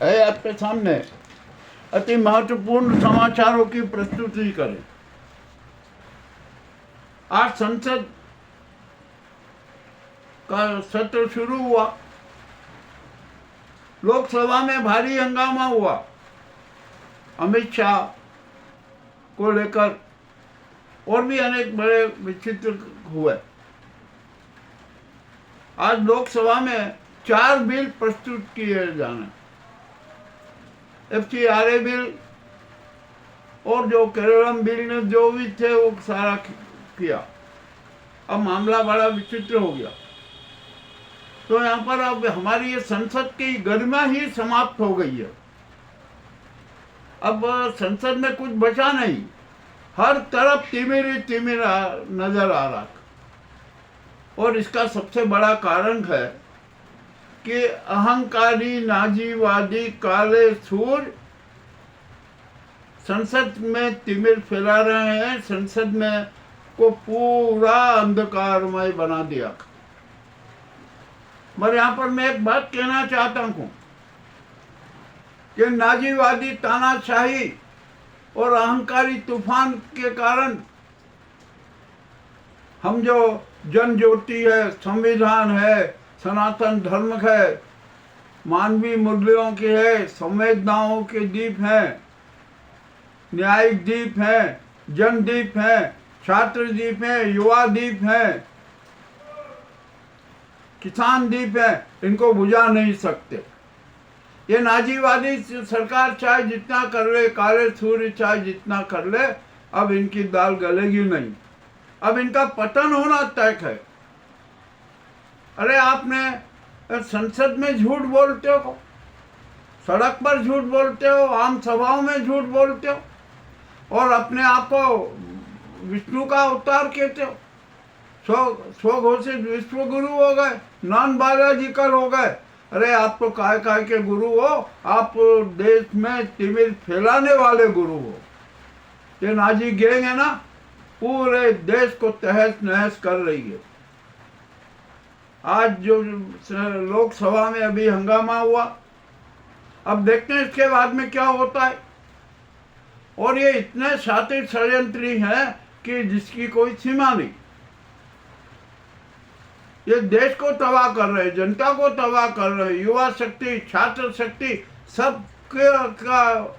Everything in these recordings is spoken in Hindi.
है आपके सामने अति महत्वपूर्ण समाचारों की प्रस्तुति करें। आज संसद का सत्र शुरू हुआ। लोकसभा में भारी हंगामा हुआ अमित शाह को लेकर, और भी अनेक बड़े विचित्र हुए। आज लोकसभा में 4 बिल प्रस्तुत किए जाने, FCRA बिल और जो केरलम बिल ने जो भी थे वो सारा किया। अब मामला बड़ा विचित्र हो गया। तो यहाँ पर अब हमारी ये संसद की गरिमा ही समाप्त हो गई है। अब संसद में कुछ बचा नहीं, हर तरफ तिमिर तिमिरा नजर आ रहा। और इसका सबसे बड़ा कारण है कि अहंकारी नाजीवादी काले सूर संसद में तिमिर फैला रहे हैं। संसद में को पूरा अंधकारमय बना दिया। मगर यहाँ पर मैं एक बात कहना चाहता हूँ कि नाजीवादी तानाशाही और अहंकारी तूफान के कारण हम जो जन ज्योति है, संविधान है, सनातन धर्म है, मानवीय मूल्यों के है, संवेदनाओं के दीप हैं, न्यायिक दीप हैं, जन दीप हैं, छात्र दीप हैं, युवा दीप हैं, किसान दीप हैं, इनको बुझा नहीं सकते। ये नाजीवादी सरकार चाहे जितना कर ले, काले सूर्य चाहे जितना कर ले, अब इनकी दाल गलेगी नहीं। अब इनका पतन होना तय है। अरे आपने संसद में झूठ बोलते हो, सड़क पर झूठ बोलते हो, आम सभाओं में झूठ बोलते हो, और अपने आप को विष्णु का अवतार कहते हो। स्व घोषित विश्व गुरु हो गए, नॉन बायोलॉजिकल हो गए। अरे आप तो काय के गुरु हो, आप देश में तिमिर फैलाने वाले गुरु हो। ये नाजी गैंग है ना, पूरे देश को तहस नहस कर रही है। आज जो लोकसभा में अभी हंगामा हुआ, अब देखते हैं इसके बाद में क्या होता है। और ये इतने शातिर षड्यंत्री हैं कि जिसकी कोई सीमा नहीं। ये देश को तबाह कर रहे हैं, जनता को तबाह कर रहे हैं, युवा शक्ति, छात्र शक्ति सबका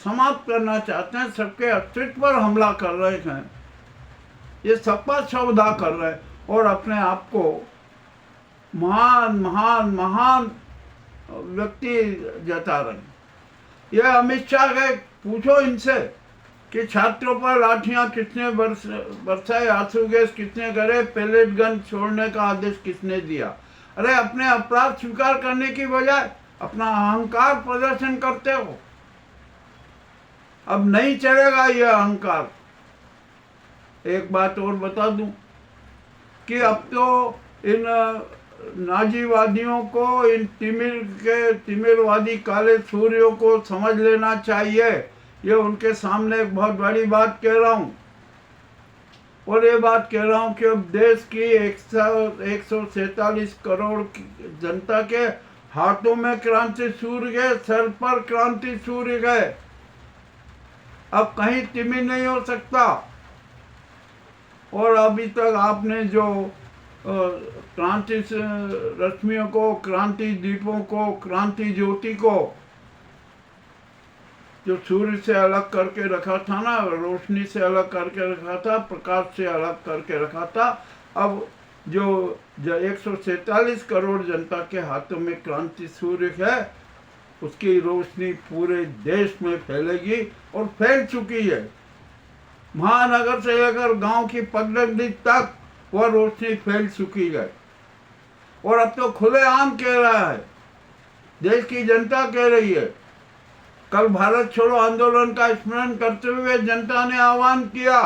समाप्त करना चाहते हैं, सबके अस्तित्व पर हमला कर रहे हैं। ये सबका सौदा कर रहे हैं और अपने आप को महान महान महान व्यक्ति जता रहे हैं। ये अमित शाह गए, पूछो इनसे कि छात्रों पर लाठियां किसने बरसाए, आंसू गैस किसने करे, पेलेट गन छोड़ने का आदेश किसने दिया। अरे अपने अपराध स्वीकार करने की बजाय अपना अहंकार प्रदर्शन करते हो। अब नहीं चलेगा ये अहंकार। एक बात और बता दूं कि अब तो इन नाजीवादियों को, इन तिमिरवादी काले सूर्यों को समझ लेना चाहिए। ये उनके सामने एक बहुत बड़ी बात कह रहा हूँ। और ये बात कह रहा हूँ कि अब देश की 147 करोड़ जनता के हाथों में क्रांति सूर्य गए, सर पर क्रांति सूर्य गए। अब कहीं तिमिर नहीं हो सकता। और अभी तक आपने जो क्रांति रश्मियों को, क्रांति दीपों को, क्रांति ज्योति को जो सूर्य से अलग करके रखा था ना, रोशनी से अलग करके रखा था, प्रकाश से अलग करके रखा था, अब जो 147 करोड़ जनता के हाथों में क्रांति सूर्य है, उसकी रोशनी पूरे देश में फैलेगी और फैल चुकी है। महानगर से लेकर गांव की पगडंडी तक वह रोशनी फैल चुकी है। और अब तो खुलेआम कह रहा है, देश की जनता कह रही है। कल भारत छोड़ो आंदोलन का स्मरण करते हुए जनता ने आह्वान किया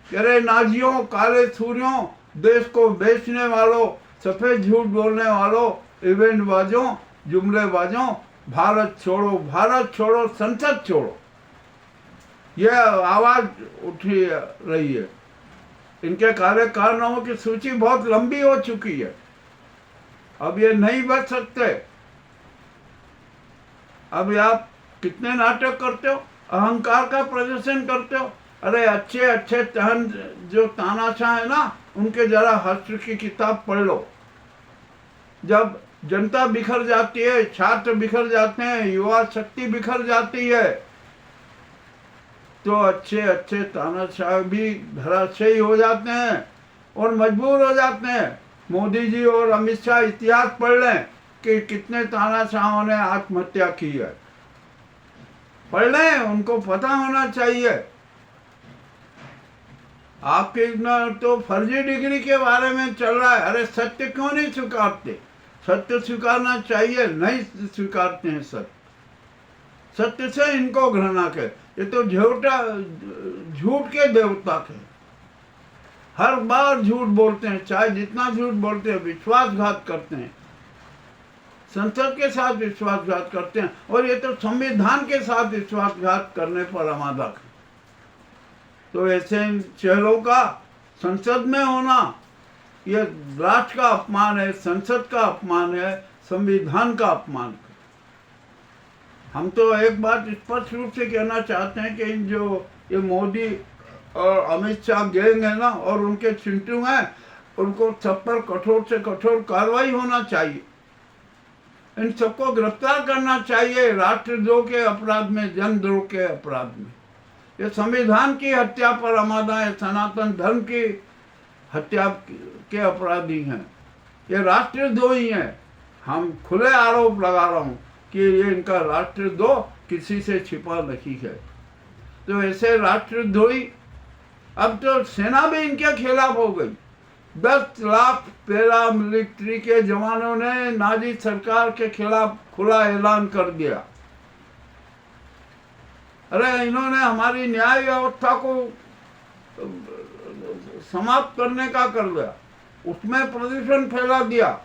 कि अरे नाजियों, काले सूर्यों, देश को बेचने वालों, सफेद झूठ बोलने वालों, इवेंट बाजों, जुमलेबाजों, भारत छोड़ो, संसद छोड़ो। यह आवाज उठी रही है। इनके कार्य कारनामों की सूची बहुत लंबी हो चुकी है। अब ये नहीं बच सकते। अभी आप कितने नाटक करते हो, अहंकार का प्रदर्शन करते हो। अरे अच्छे अच्छे तहन जो तानाशाह है ना, उनके जरा हस्त की किताब पढ़ लो। जब जनता बिखर जाती है, छात्र बिखर जाते हैं, युवा शक्ति बिखर जाती है, तो अच्छे अच्छे तानाशाह भी धराशायी हो जाते हैं और मजबूर हो जाते हैं। मोदी जी और अमित शाह इतिहास पढ़ लें कि कितने तानाशाहों ने आत्महत्या की है, पढ़ लें, उनको पता होना चाहिए। आपके न तो फर्जी डिग्री के बारे में चल रहा है। अरे सत्य क्यों नहीं स्वीकारते? सत्य स्वीकारना चाहिए, नहीं स्वीकारते हैं सत्य। सत्य से इनको घृणा के, ये तो झूठ के देवता थे। हर बार झूठ बोलते हैं, चाहे जितना झूठ बोलते हैं, विश्वासघात करते हैं, संसद के साथ विश्वासघात करते हैं, और ये तो संविधान के साथ विश्वासघात करने पर आमादा है। तो ऐसे चेहरों का संसद में होना ये राष्ट्र का अपमान है, संसद का अपमान है, संविधान का अपमान है। हम तो एक बात स्पष्ट रूप से कहना चाहते हैं कि इन जो ये मोदी और अमित शाह गैंग है ना, और उनके चिंटू हैं, उनको सब पर कठोर से कठोर कार्रवाई होना चाहिए। इन सबको गिरफ्तार करना चाहिए राष्ट्रद्रोह के अपराध में, जनद्रोह के अपराध में। ये संविधान की हत्या पर आमादा है, सनातन धर्म की हत्या के अपराधी हैं, ये राष्ट्रद्रोही हैं। हम खुले आरोप लगा रहा हूँ कि ये इनका राष्ट्रद्रोह किसी से छिपा नहीं है। तो ऐसे राष्ट्रद्रोही, अब तो सेना भी इनके खिलाफ हो गई। 10 लाख पैरा मिलिट्री के जवानों ने नाजी सरकार के खिलाफ खुला ऐलान कर दिया। अरे इन्होंने हमारी न्याय व्यवस्था को समाप्त करने का कर दिया, उसमें प्रदूषण फैला दिया,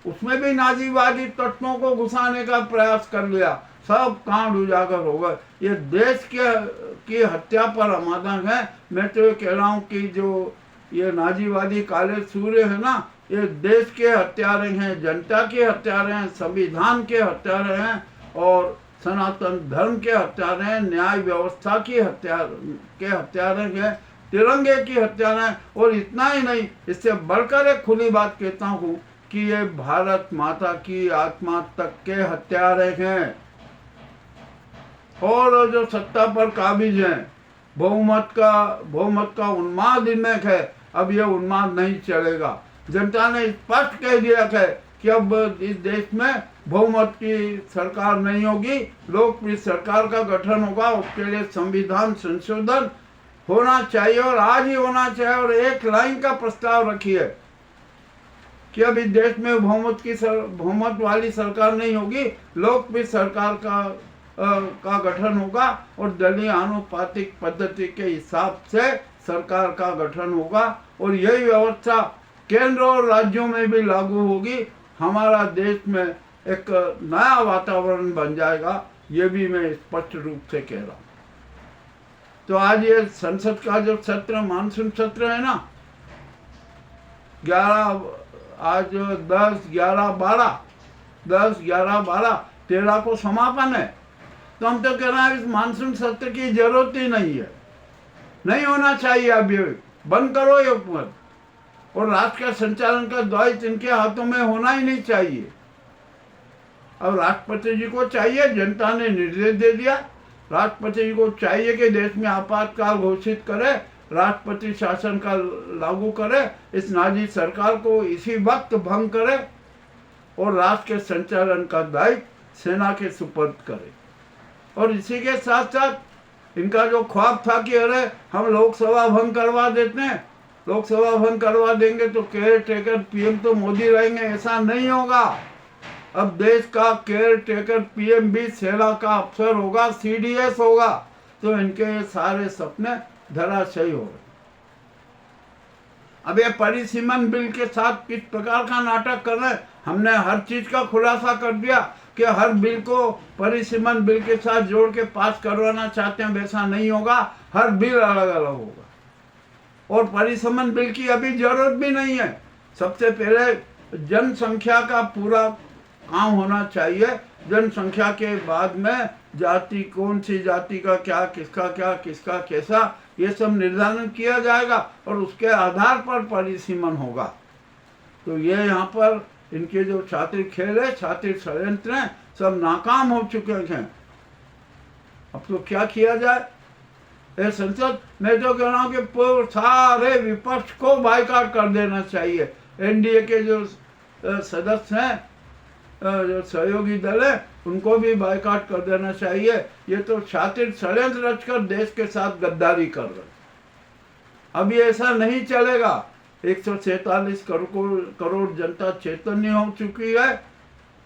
उसमें भी नाजीवादी तत्वों को घुसाने का प्रयास कर लिया, सब कांड उजागर हो गए। ये देश की हत्या पर आमादा है। मैं तो ये कह रहा हूँ कि जो ये नाजीवादी काले सूर्य है ना, ये देश के हत्यारे हैं, जनता के हत्यारे हैं, संविधान के हत्यारे हैं, और सनातन धर्म के हत्यारे हैं, न्याय व्यवस्था की हत्यारे हैं, तिरंगे की हत्यारे हैं। और इतना ही नहीं, इससे बढ़कर एक खुली बात कहता हूँ कि ये भारत माता की आत्मा तक के हत्यारे हैं। और जो सत्ता पर काबिज हैं, बहुमत का उन्माद इनमें है। अब ये उन्माद नहीं चलेगा। जनता ने स्पष्ट कह दिया है कि अब इस देश में बहुमत की सरकार नहीं होगी, लोकप्रिय सरकार का गठन होगा। उसके लिए संविधान संशोधन होना चाहिए, और आज ही होना चाहिए। और एक लाइन का प्रस्ताव रखिए कि अब इस देश में बहुमत वाली सरकार नहीं होगी, लोकप्रिय सरकार का गठन होगा, और दलीय आनुपातिक पद्धति के हिसाब से सरकार का गठन होगा। और यही व्यवस्था केंद्र और राज्यों में भी लागू होगी। हमारा देश में एक नया वातावरण बन जाएगा, ये भी मैं स्पष्ट रूप से कह रहा हूँ। तो आज ये संसद का जो सत्र, मानसून सत्र है ना, 10, 11, 12, 13 को समापन है। तो हम तो कह रहे हैं इस मानसून सत्र की जरूरत ही नहीं है, नहीं होना चाहिए। अब ये बंद करो ये पद, और राष्ट्र का संचालन का दायित्व इनके हाथों में होना ही नहीं चाहिए। अब राष्ट्रपति जी को चाहिए, जनता ने निर्देश दे दिया, राष्ट्रपति जी को चाहिए कि देश में आपातकाल घोषित करे, राष्ट्रपति शासन का लागू करे, इस नाजी सरकार को इसी वक्त भंग करे, और राष्ट्र के संचालन का दायित्व सेना के सुपर्द करे। और इसी के साथ साथ इनका जो ख्वाब था कि अरे हम लोकसभा भंग करवा देते हैं, लोकसभा भंग करवा देंगे तो केयर टेकर पीएम तो मोदी रहेंगे, ऐसा नहीं होगा। अब देश का केयर टेकर पीएम भी सेना का अफसर होगा, सीडीएस होगा। तो इनके सारे सपने धराशायी हो गए। अब ये परिसीमन बिल के साथ किस प्रकार का नाटक कर रहे हैं। हमने हर चीज का खुलासा कर दिया कि हर बिल को परिसीमन बिल के साथ जोड़ के पास करवाना चाहते हैं, वैसा नहीं होगा। हर बिल अलग अलग होगा, और परिसीमन बिल की अभी जरूरत भी नहीं है। सबसे पहले जनसंख्या का पूरा काम होना चाहिए, जनसंख्या के बाद में जाति, कौन सी जाति का क्या, किसका कैसा, ये सब निर्धारण किया जाएगा और उसके आधार पर परिसीमन होगा। तो ये यहाँ पर इनके जो छात्र खेल है, छात्र षड्यंत्र हैं, सब नाकाम हो चुके हैं। अब तो क्या किया जाए? ये संसद, मैं तो कह रहा हूँ कि सारे विपक्ष को बाइकाट कर देना चाहिए। एनडीए के जो सदस्य हैं, जो सहयोगी दल है, उनको भी बाइकाट कर देना चाहिए। ये तो छात्र षड्यंत्र रचकर देश के साथ गद्दारी कर रहे। अब ये ऐसा नहीं चलेगा। 147 करोड़ जनता चैतन्य हो चुकी है,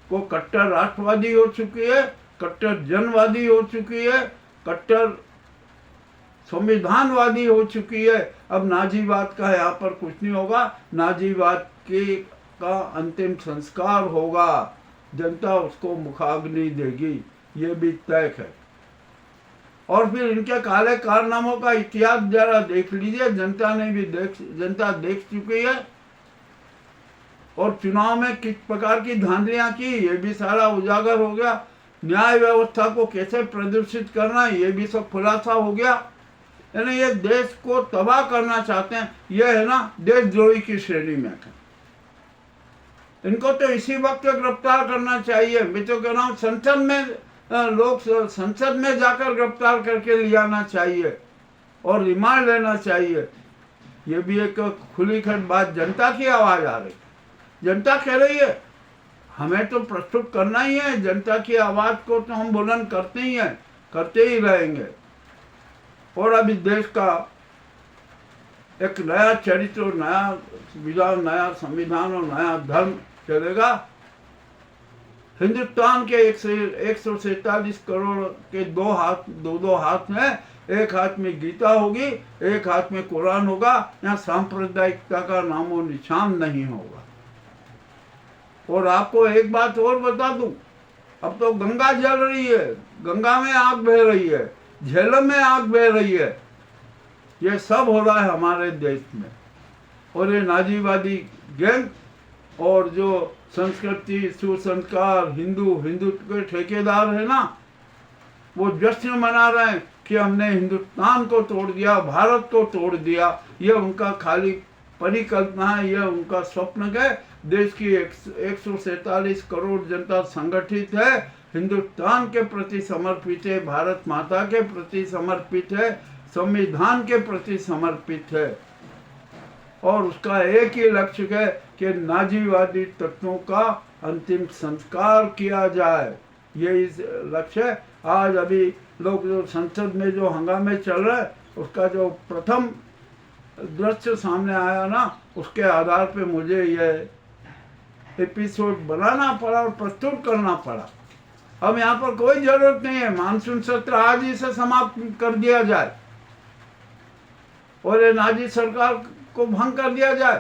वो कट्टर राष्ट्रवादी हो चुकी है, कट्टर जनवादी हो चुकी है, कट्टर संविधानवादी हो चुकी है। अब नाजीवाद का यहाँ पर कुछ नहीं होगा। नाजीवाद का अंतिम संस्कार होगा, जनता उसको मुखाग्नि देगी, ये भी तय है। और फिर इनके काले कारनामों का इतिहास जरा देख लीजिए, जनता देख चुकी है। और चुनाव में किस प्रकार की धांधलियां की, ये भी सारा उजागर हो गया। न्याय व्यवस्था को कैसे प्रदर्शित करना, ये भी सब खुलासा हो गया। यानी ये देश को तबाह करना चाहते हैं। ये है ना देशद्रोही की श्रेणी में है। इनको तो इसी वक्त गिरफ्तार करना चाहिए। मैं तो कह रहा हूँ संसद में जाकर गिरफ्तार करके ले आना चाहिए और रिमांड लेना चाहिए। ये भी एक खुली खट बात, जनता की आवाज आ रही, जनता कह रही है, हमें तो प्रस्तुत करना ही है। जनता की आवाज को तो हम बुलंद करते ही हैं, करते ही रहेंगे। और अब इस देश का एक नया चरित्र, नया विधान, नया संविधान और नया धर्म चलेगा। हिंदुस्तान के 147 करोड़ के दो हाथ हैं। एक हाथ में गीता होगी, एक हाथ में कुरान होगा। यहाँ सांप्रदायिकता का नामो निशान नहीं होगा। और आपको एक बात और बता दूं, अब तो गंगा जल रही है, गंगा में आग बह रही है, झेलम में आग बह रही है। ये सब हो रहा है हमारे देश में। और ये नाजीवादी गैंग और जो संस्कृति, सुसंस्कार, हिंदुत्व के ठेकेदार है ना, वो जश्न मना रहे हैं कि हमने हिंदुस्तान को तोड़ दिया, भारत को तोड़ दिया। ये उनका खाली परिकल्पना है, ये उनका स्वप्न है। देश की 147 करोड़ जनता संगठित है, हिंदुस्तान के प्रति समर्पित है, भारत माता के प्रति समर्पित है, संविधान के प्रति समर्पित है। और उसका एक ही लक्ष्य है कि नाजीवादी तत्वों का अंतिम संस्कार किया जाए। ये इस लक्ष्य है। आज अभी लोग जो संसद में जो हंगामे चल रहे हैं, उसका जो प्रथम दृश्य सामने आया ना, उसके आधार पे मुझे ये एपिसोड बनाना पड़ा और प्रस्तुत करना पड़ा। अब यहाँ पर कोई जरूरत नहीं है, मानसून सत्र आज ही से समाप्त कर दिया जाए और ये नाजी सरकार को भंग कर दिया जाए।